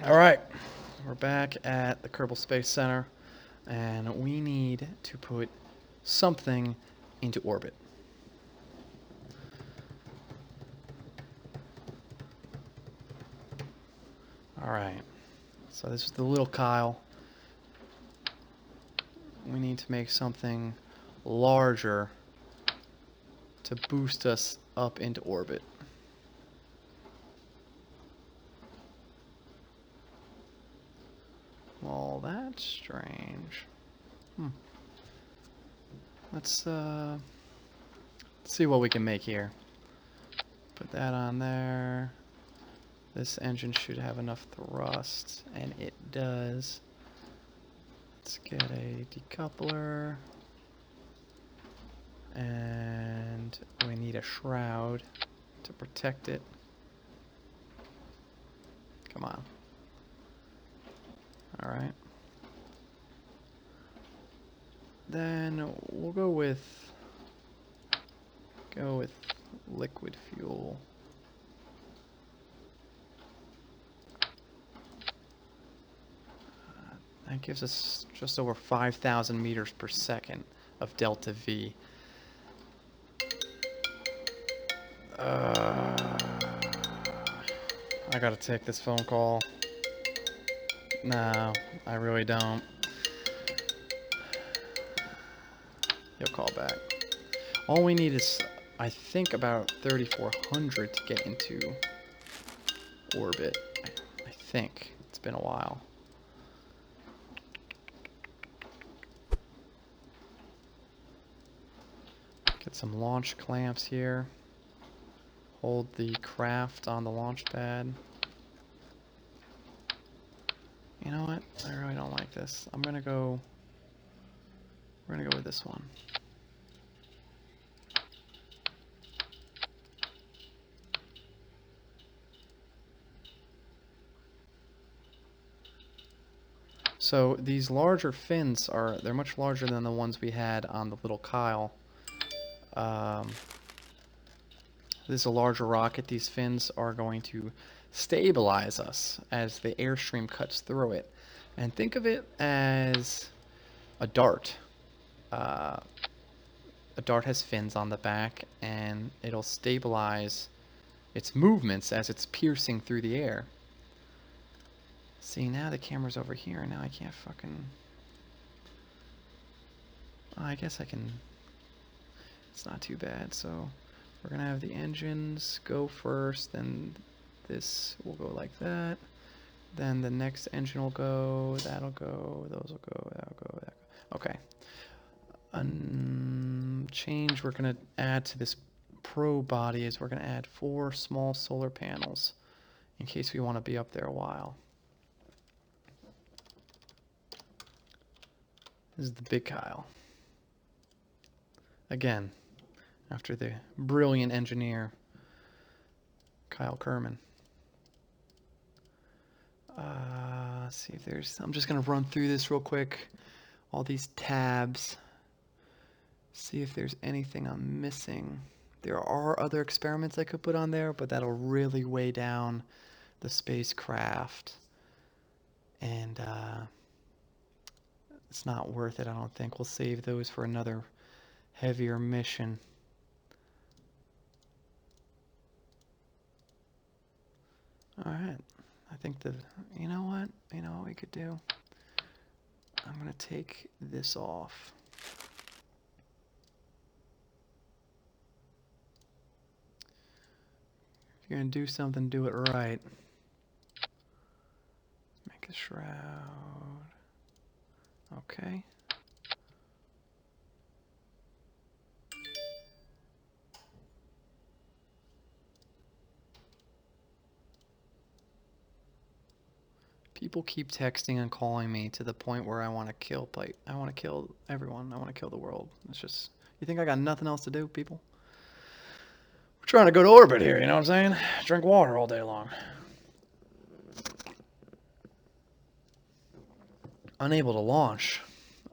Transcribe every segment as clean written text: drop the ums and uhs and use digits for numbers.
All right, we're back at the Kerbal Space Center, and we need to put something into orbit. All right, so this is the little Kyle. We need to make something larger to boost us up into orbit. Well, that's strange. Let's see what we can make here. Put that on there. This engine should have enough thrust, and it does. Let's get a decoupler. And we need a shroud to protect it. Come on. Alright. Then we'll go with liquid fuel. That gives us just over 5,000 meters per second of delta V. I gotta take this phone call. No, I really don't. He'll call back. All we need is, I think, about 3,400 to get into orbit. I think. It's been a while. Get some launch clamps here. Hold the craft on the launch pad. You know what? I really don't like this. We're gonna go with this one. So these larger fins they're much larger than the ones we had on the little Kyle. This is a larger rocket. These fins are going to stabilize us as the airstream cuts through it. And think of it as a dart. A dart has fins on the back, and it'll stabilize its movements as it's piercing through the air. See, now the camera's over here, and now I can't fucking... Oh, I guess I can... It's not too bad, so... We're gonna have the engines go first, then this will go like that. Then the next engine will go, that'll go, those will go, that'll go, that'll go. Okay. Change we're gonna add to this probe body is we're gonna add 4 small solar panels in case we want to be up there a while. This is the big Kyle. Again, after the brilliant engineer, Kyle Kerman. Let's see if there's... I'm just going to run through this real quick. All these tabs. See if there's anything I'm missing. There are other experiments I could put on there, but that'll really weigh down the spacecraft. And it's not worth it, I don't think. We'll save those for another heavier mission. Alright, I think you know what we could do? I'm going to take this off. If you're going to do something, do it right. Make a shroud. Okay. People keep texting and calling me to the point where I want to kill I want to kill everyone. I want to kill the world. It's just, you think I got nothing else to do, people? We're trying to go to orbit here, you know what I'm saying? Drink water all day long. Unable to launch.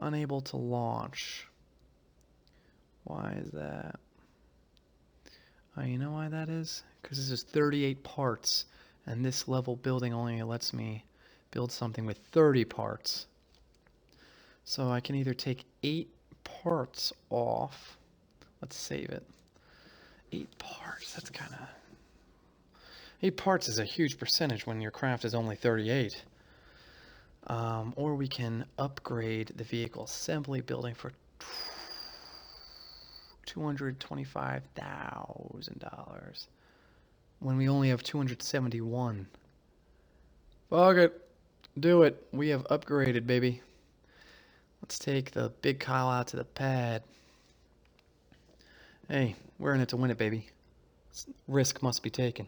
Unable to launch. Why is that? You know why that is? Because this is 38 parts, and this level building only lets me build something with 30 parts. So I can either take 8 parts off. Let's save it. 8 parts, that's kind of... 8 parts is a huge percentage when your craft is only 38. Or we can upgrade the vehicle assembly building for $225,000 when we only have 271. Fuck it. Do it. We have upgraded, baby. Let's take the big Kyle out to the pad. Hey, we're in it to win it, baby. Risk must be taken.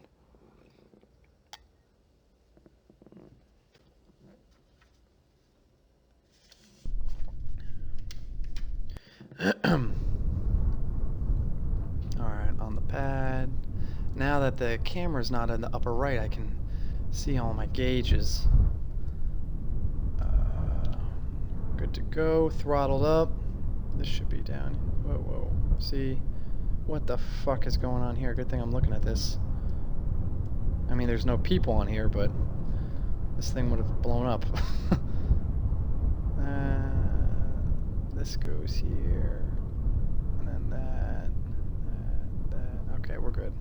Alright, on the pad. Now that the camera's not in the upper right, I can see all my gauges. Good to go. Throttled up. This should be down. Whoa, whoa. See? What the fuck is going on here? Good thing I'm looking at this. I mean, there's no people on here, but this thing would have blown up. This goes here. And then that. Okay, we're good.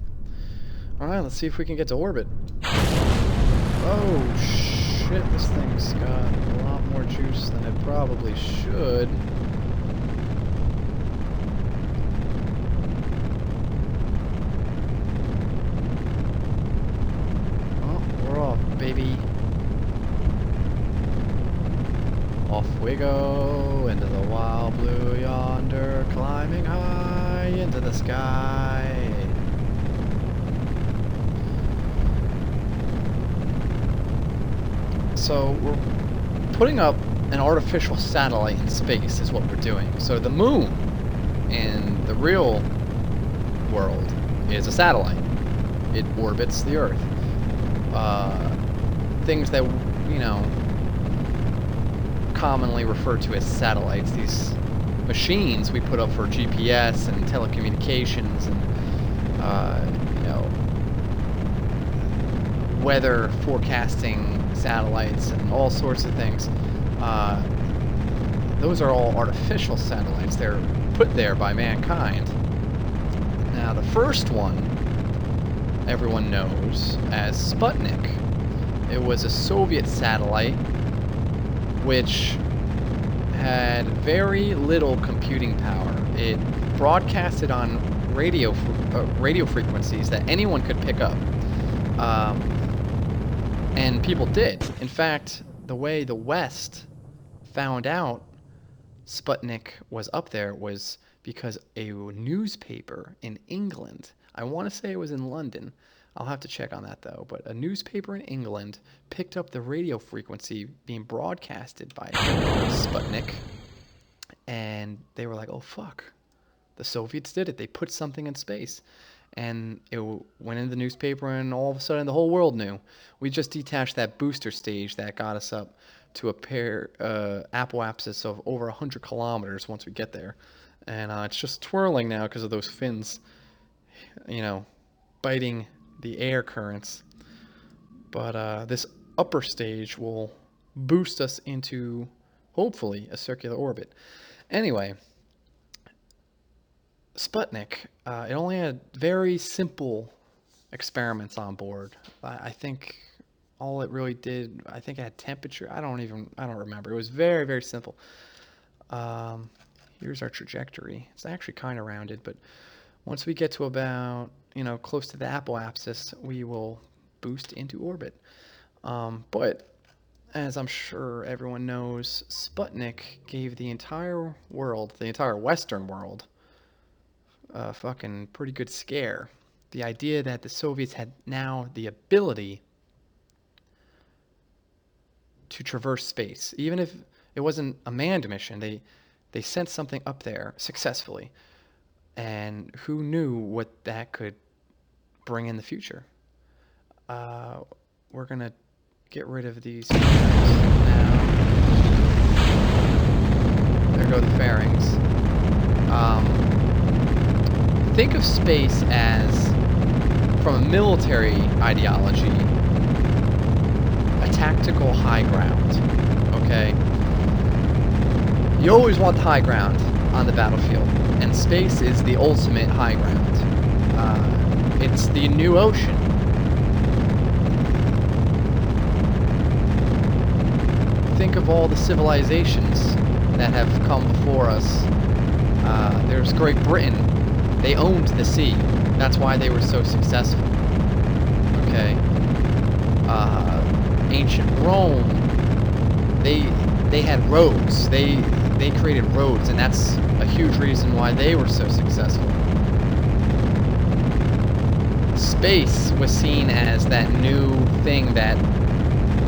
Alright, let's see if we can get to orbit. Oh, shit. This thing's got a lot more juice than it probably should. Oh, we're off, baby. Off we go into the wild blue yonder, climbing high into the sky. So we're putting up an artificial satellite in space is what we're doing. So the moon in the real world is a satellite. It orbits the Earth. Things that, you know, commonly referred to as satellites, these machines we put up for GPS and telecommunications and, you know, weather forecasting satellites and all sorts of things. Those are all artificial satellites. They're put there by mankind. Now, the first one everyone knows as Sputnik. It was a Soviet satellite which had very little computing power. It broadcasted on radio frequencies that anyone could pick up. And people did. In fact, the way the West found out Sputnik was up there was because a newspaper in England, I want to say it was in London, I'll have to check on that though, but a newspaper in England picked up the radio frequency being broadcasted by Sputnik, and they were like, oh fuck, the Soviets did it. They put something in space. And it went in the newspaper, and all of a sudden the whole world knew. We just detached that booster stage that got us up to a apoapsis of over 100 kilometers once we get there. And it's just twirling now because of those fins, you know, biting the air currents. But this upper stage will boost us into, hopefully, a circular orbit. Anyway, Sputnik, it only had very simple experiments on board. I think all it really did, I think it had temperature. I don't remember. It was very, very simple. Here's our trajectory. It's actually kind of rounded, but once we get to about, you know, close to the apoapsis, we will boost into orbit. But as I'm sure everyone knows, Sputnik gave the entire world, the entire Western world, a fucking pretty good scare. The idea that the Soviets had now the ability to traverse space, even if it wasn't a manned mission, they sent something up there successfully, and who knew what that could bring in the future. We're gonna get rid of these now. There go the fairings. Think of space as, from a military ideology, a tactical high ground. Okay? You always want the high ground on the battlefield, and space is the ultimate high ground. It's the new ocean. Think of all the civilizations that have come before us. There's Great Britain. They owned the sea. That's why they were so successful. Okay. Ancient Rome. They had roads. They created roads, and that's a huge reason why they were so successful. Space was seen as that new thing that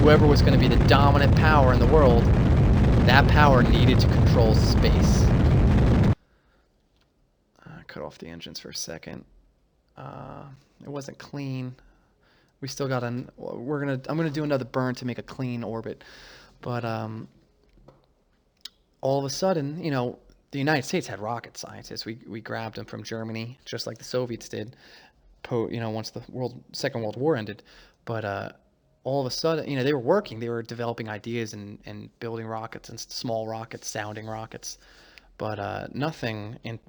whoever was going to be the dominant power in the world, that power needed to control space. Cut off the engines for a second. It wasn't clean. We still got an. I'm gonna do another burn to make a clean orbit, but all of a sudden, the United States had rocket scientists. We grabbed them from Germany, just like the Soviets did. Once the Second World War ended, but all of a sudden, they were working. They were developing ideas and building rockets and small rockets, sounding rockets, but nothing in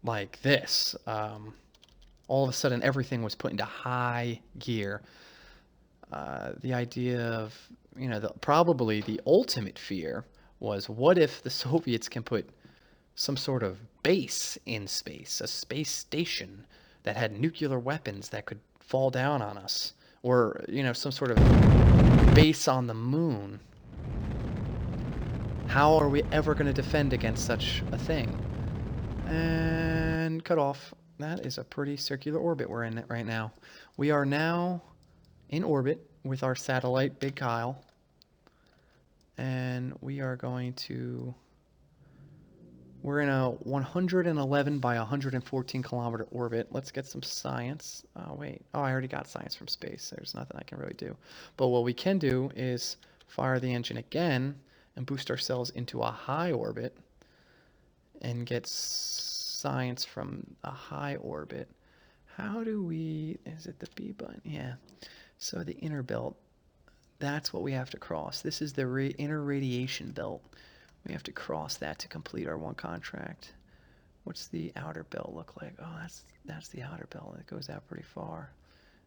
like this. All of a sudden, everything was put into high gear. The idea of, probably the ultimate fear was, what if the Soviets can put some sort of base in space, a space station that had nuclear weapons that could fall down on us, or, some sort of base on the moon. How are we ever going to defend against such a thing? And cut off. That is a pretty circular orbit we're in right now. We are now in orbit with our satellite, Big Kyle. And we are going to... We're in a 111 by 114 kilometer orbit. Let's get some science. Oh, wait. Oh, I already got science from space. There's nothing I can really do. But what we can do is fire the engine again and boost ourselves into a high orbit and get science from a high orbit. How do we... Is it the B button? Yeah. So the inner belt, that's what we have to cross. This is the inner radiation belt. We have to cross that to complete our one contract. What's the outer belt look like? Oh, that's the outer belt. It goes out pretty far.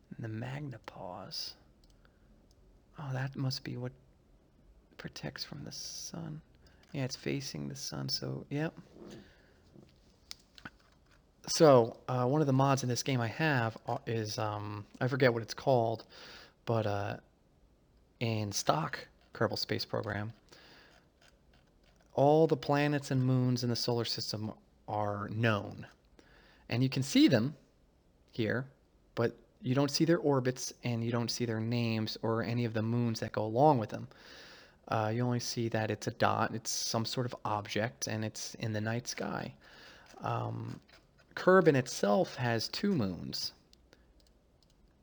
And the magnopause. Oh, that must be what protects from the sun. Yeah, it's facing the sun, so, yep. So, one of the mods in this game I have is, I forget what it's called, but in stock Kerbal Space Program, all the planets and moons in the solar system are known. And you can see them here, but you don't see their orbits and you don't see their names or any of the moons that go along with them. You only see that it's a dot, it's some sort of object, and it's in the night sky. Kerbin itself has two moons.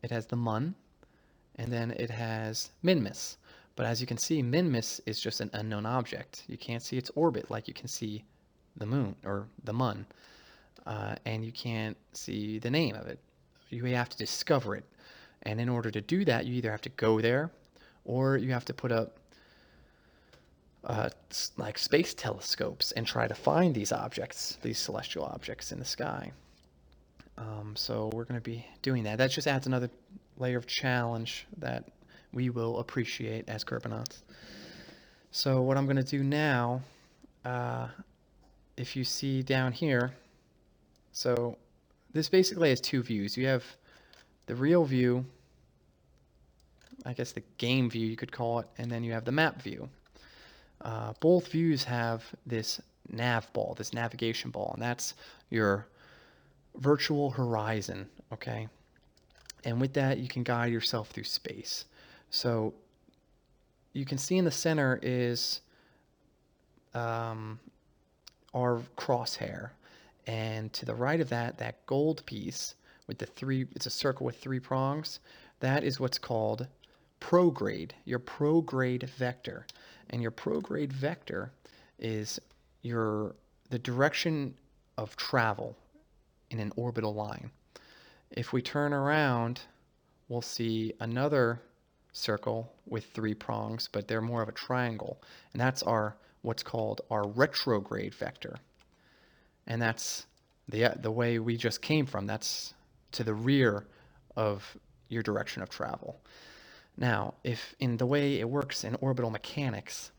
It has the Mun, and then it has Minmus. But as you can see, Minmus is just an unknown object. You can't see its orbit like you can see the moon or the Mun. And you can't see the name of it. You have to discover it. And in order to do that, you either have to go there or you have to put up like space telescopes and try to find these objects, these celestial objects in the sky. So we're going to be doing that. That just adds another layer of challenge that we will appreciate as Kerbinauts. So what I'm going to do now, if you see down here, so this basically has two views. You have the real view, I guess the game view you could call it, and then you have the map view. Both views have this nav ball, this navigation ball, and that's your virtual horizon, okay? And with that, you can guide yourself through space. So you can see in the center is our crosshair. And to the right of that, that gold piece with the three, it's a circle with three prongs, that is what's called prograde, your prograde vector. And your prograde vector is the direction of travel in an orbital line. If we turn around, we'll see another circle with 3 prongs, but they're more of a triangle. And that's our what's called our retrograde vector. And that's the way we just came from. That's to the rear of your direction of travel. Now, if in the way it works in orbital mechanics,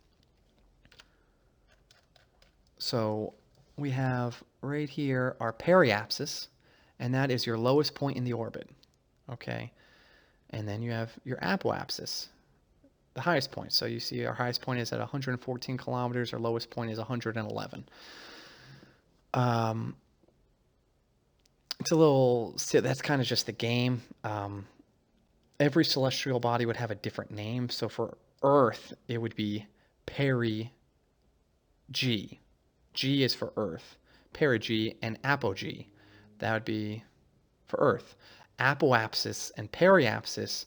so we have right here our periapsis, and that is your lowest point in the orbit. Okay. And then you have your apoapsis, the highest point. So you see our highest point is at 114 kilometers, our lowest point is 111. It's a little, that's kind of just the game. Every celestial body would have a different name. So for Earth, it would be peri G. G is for Earth, perigee, and apogee. That would be for Earth. Apoapsis and periapsis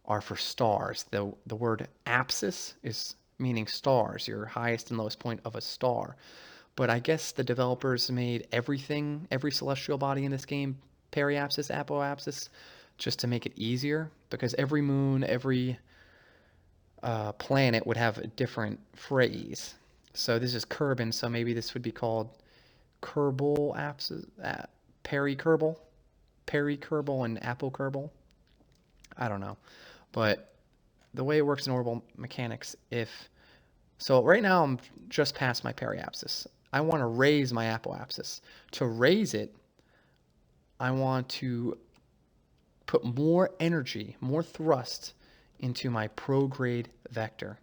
are for stars. The word apsis is meaning stars, your highest and lowest point of a star. But I guess the developers made everything, every celestial body in this game, periapsis, apoapsis, just to make it easier, because every moon, every planet would have a different phrase. So this is Kerbin, so maybe this would be called Kerbal apsis, perikerbal, perikerbal and apokerbal. I don't know. But the way it works in orbital mechanics, if so right now I'm just past my periapsis. I want to raise my apoapsis. To raise it, I want to put more energy, more thrust into my prograde vector.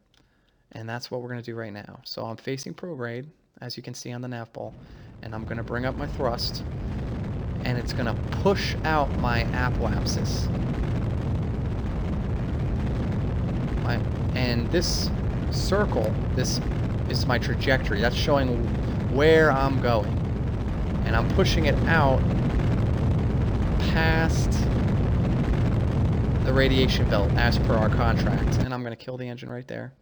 And that's what we're going to do right now. So I'm facing prograde, as you can see on the nav ball, and I'm going to bring up my thrust, and it's going to push out my apoapsis. And this circle, this is my trajectory. That's showing where I'm going. And I'm pushing it out past the radiation belt as per our contract. And I'm going to kill the engine right there.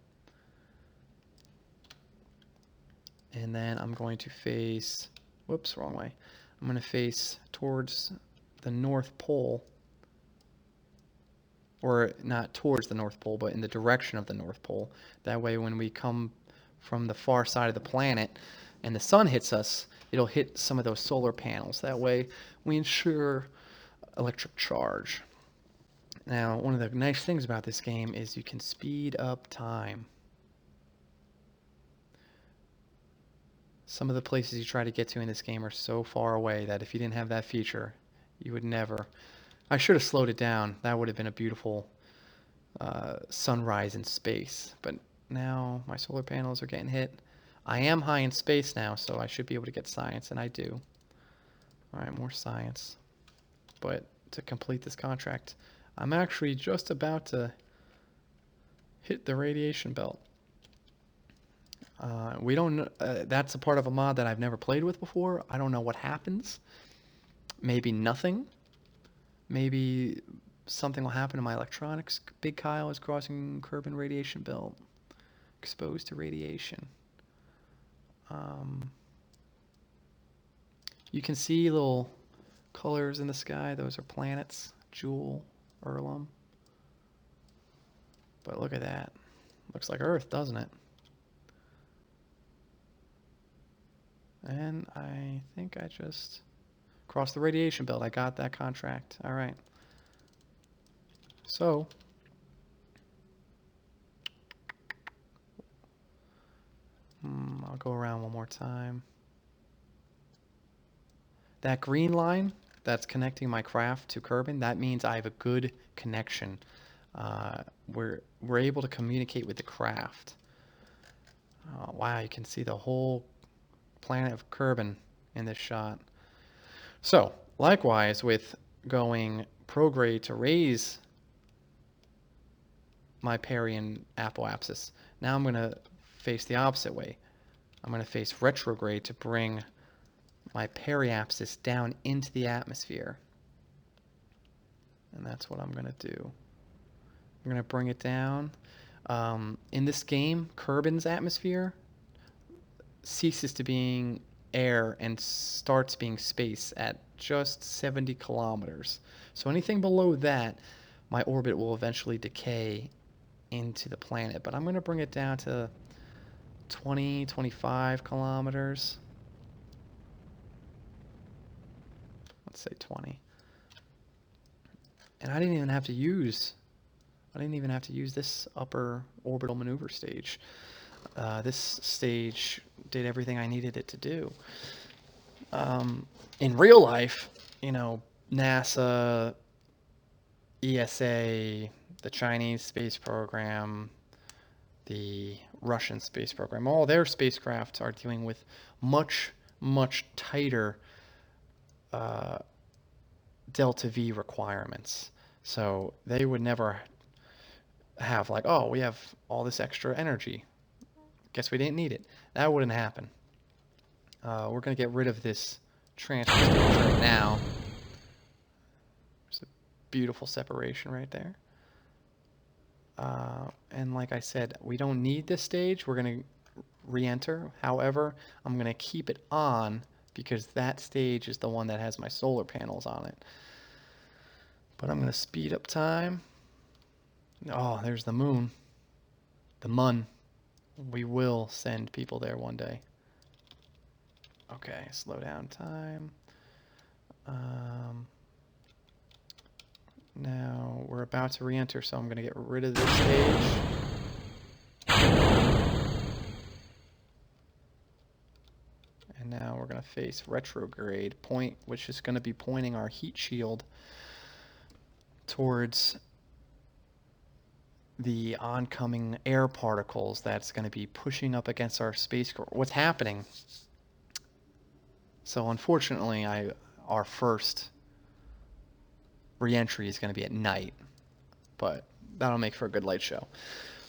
And then I'm going to face, whoops, wrong way. I'm going to face towards the North Pole. Or not towards the North Pole, but in the direction of the North Pole. That way when we come from the far side of the planet and the sun hits us, it'll hit some of those solar panels. That way we ensure electric charge. Now, one of the nice things about this game is you can speed up time. Some of the places you try to get to in this game are so far away that if you didn't have that feature, you would never. I should have slowed it down. That would have been a beautiful sunrise in space. But now my solar panels are getting hit. I am high in space now, so I should be able to get science, and I do. All right, more science. But to complete this contract, I'm actually just about to hit the radiation belt. We don't. That's a part of a mod that I've never played with before. I don't know what happens. Maybe nothing. Maybe something will happen to my electronics. Big Kyle is crossing Kerbin radiation belt. Exposed to radiation. You can see little colors in the sky. Those are planets. Jewel, Erlum. But look at that. Looks like Earth, doesn't it? And I think I just crossed the radiation belt. I got that contract. All right. So, I'll go around one more time. That green line that's connecting my craft to Kerbin, that means I have a good connection. We're able to communicate with the craft. Oh, wow, you can see the whole planet of Kerbin in this shot. So, likewise, with going prograde to raise my peri and apoapsis, now I'm going to face the opposite way. I'm going to face retrograde to bring my periapsis down into the atmosphere. And that's what I'm going to do. I'm going to bring it down. In this game, Kerbin's atmosphere ceases to being air and starts being space at just 70 kilometers. So anything below that, my orbit will eventually decay into the planet, but I'm going to bring it down to 20, 25 kilometers. Let's say 20. And I didn't even have to use this upper orbital maneuver stage. This stage did everything I needed it to do. In real life, you know, NASA, ESA, the Chinese space program, the Russian space program, all their spacecraft are dealing with much, much tighter delta V requirements. So they would never have like, oh, we have all this extra energy. Guess we didn't need it. That wouldn't happen. We're going to get rid of this transfer stage right now. There's a beautiful separation right there. And like I said, we don't need this stage. We're going to re-enter. However, I'm going to keep it on because that stage is the one that has my solar panels on it. But I'm going to speed up time. Oh, there's the moon. The mun. We will send people there one day. Okay, slow down time. Now we're about to re-enter, so I'm going to get rid of this stage. And now we're going to face retrograde point, which is going to be pointing our heat shield towards the oncoming air particles that's going to be pushing up against our spacecraft. What's happening? So unfortunately, our first re-entry is going to be at night, but that'll make for a good light show.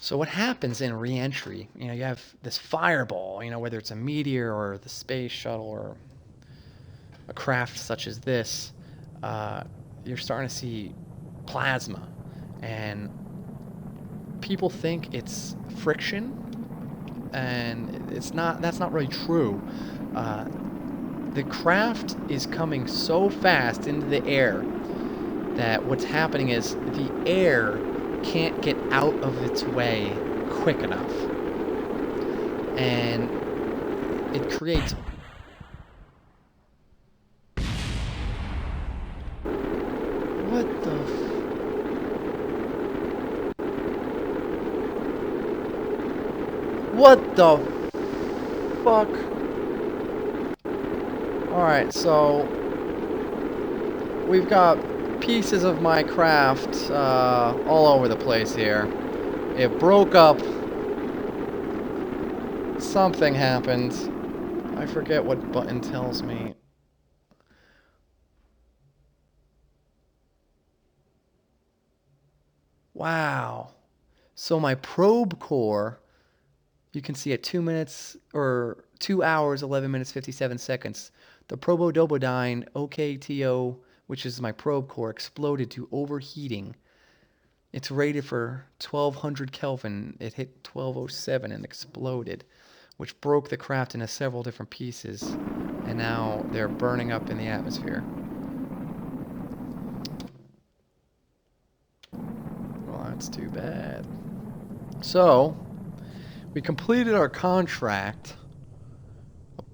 So what happens in re-entry, you know, you have this fireball, you know, whether it's a meteor or the space shuttle or a craft such as this, you're starting to see plasma, and people think it's friction, and it's not. That's not really true. The craft is coming so fast into the air that what's happening is the air can't get out of its way quick enough, and it creates what the what the fuck? Alright, so we've got pieces of my craft all over the place here. It broke up. Something happened. I forget what button tells me. Wow. So my probe core, you can see at 2 minutes or 2 hours 11 minutes 57 seconds, the probodobodyne OKTO, which is my probe core, exploded to overheating. It's rated for 1200 Kelvin. It hit 1207 and exploded, which broke the craft into several different pieces, and now they're burning up in the atmosphere. Well, that's too bad. So, we completed our contract.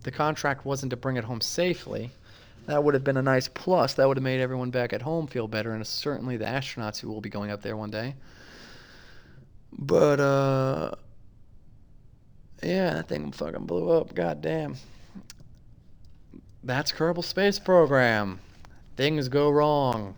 The contract wasn't to bring it home safely. That would have been a nice plus. That would have made everyone back at home feel better, and certainly the astronauts who will be going up there one day. But, yeah, that thing fucking blew up. God damn. That's Kerbal Space Program. Things go wrong.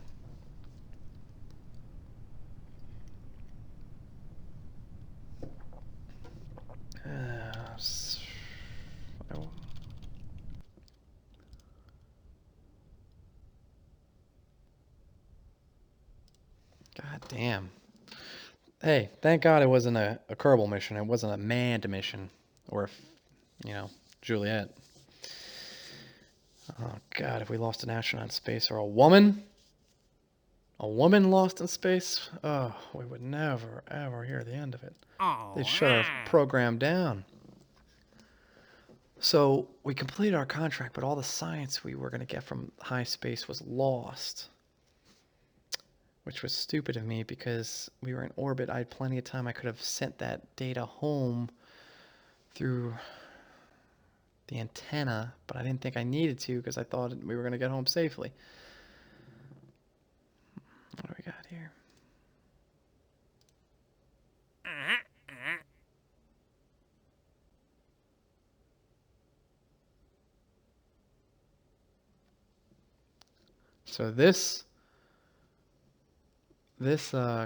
God damn. Hey, thank God it wasn't a Kerbal mission. It wasn't a manned mission. Or, you know, Juliet. Oh, God, if we lost an astronaut in space or a woman lost in space, oh, we would never, ever hear the end of it. They'd shut our program down. So we completed our contract, but all the science we were going to get from high space was lost. which was stupid of me because we were in orbit. I had plenty of time. I could have sent that data home through the antenna, but I didn't think I needed to because I thought we were going to get home safely. What do we got here? So this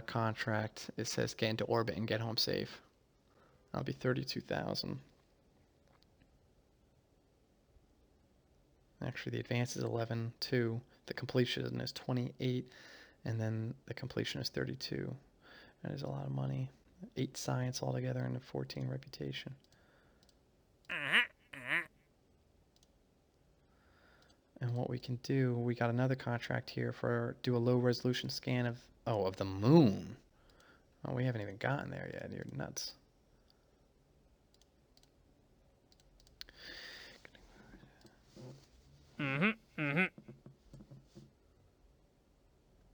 contract, it says get into orbit and get home safe. That'll be 32,000. Actually, the advance is 11.2. The completion is 28, and then the completion is 32. That is a lot of money. 8 science altogether and 14 reputation. And what we can do, we got another contract here for do a low resolution scan of the moon. Oh, we haven't even gotten there yet. You're nuts.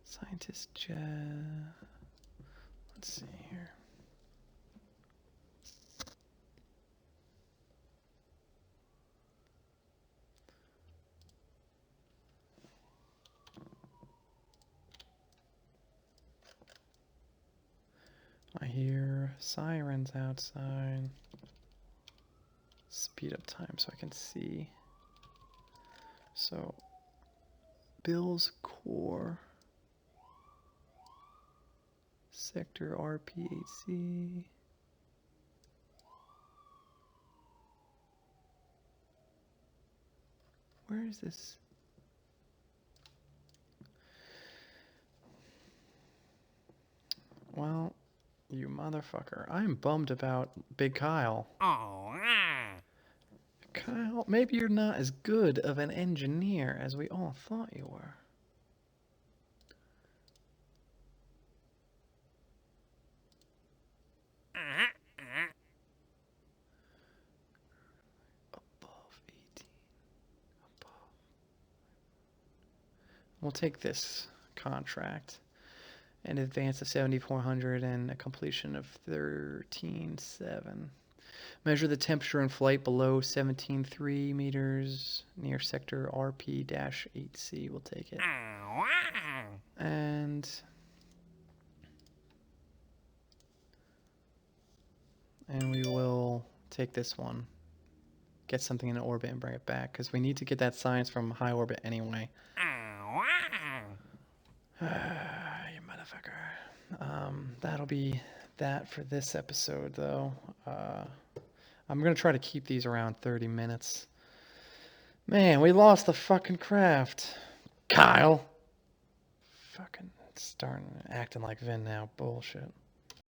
Scientist jet. Let's see here. I hear sirens outside. Speed up time so I can see. So, Bill's core. Sector RPAC. Where is this? Well, you motherfucker. I'm bummed about Big Kyle. Oh, Kyle, maybe you're not as good of an engineer as we all thought you were. Above 18. Above. We'll take this contract. An advance of 7,400 and a completion of 13.7. Measure the temperature in flight below 17.3 meters near sector RP-8C. We'll take it. And we will take this one. Get something in orbit and bring it back because we need to get that science from high orbit anyway. You motherfucker. That'll be that for this episode, though. I'm going to try to keep these around 30 minutes. Man, we lost the fucking craft. Kyle. Fucking starting acting like Vin now. Bullshit.